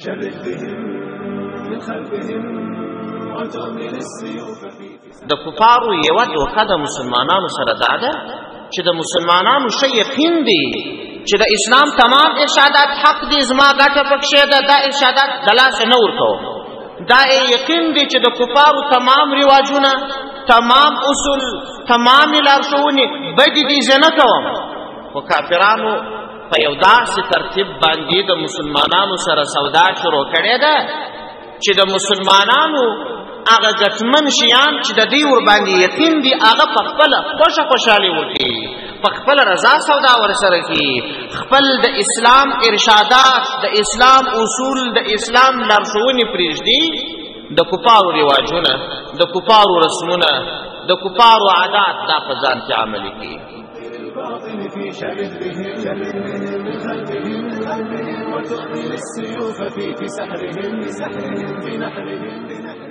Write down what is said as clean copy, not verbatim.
شرد بهم من خلفهم وتؤمن السيوف في د کفارو یو دوکه د مسلمانانو سره دا ده چې د مسلمانانو شی یقین دی چې د اسلام تمام ارشادات حق دي، زما ګټه پکښې ده، دا ارشادات د لاسه نه ورکوم. دا یقین دی چې د کفارو تمام رواجونه، تمام اصول، تمام لارښوونې بدې دي، زه نه کوم. خو کافرانو په یو داسې ترتیب باندې د مسلمانانو سره سودا شروع کړې ده چې د مسلمانانو هغه ګټمن شیان چې د دوی ورباندې یقین دي هغه په خپله خوشحالي وکړي، په خپل رضا سودا ورسره کړي، خپل د اسلام ارشادات، د اسلام اصول، د اسلام لارښوونې پرېږدي، د کفارو رواجونه، د کفارو رسمونه، د کفارو عادات دا په ځان کې عملي کړي. في شرد بهم من خلفهم وتؤمن السيوف في سحرهم بنحرهم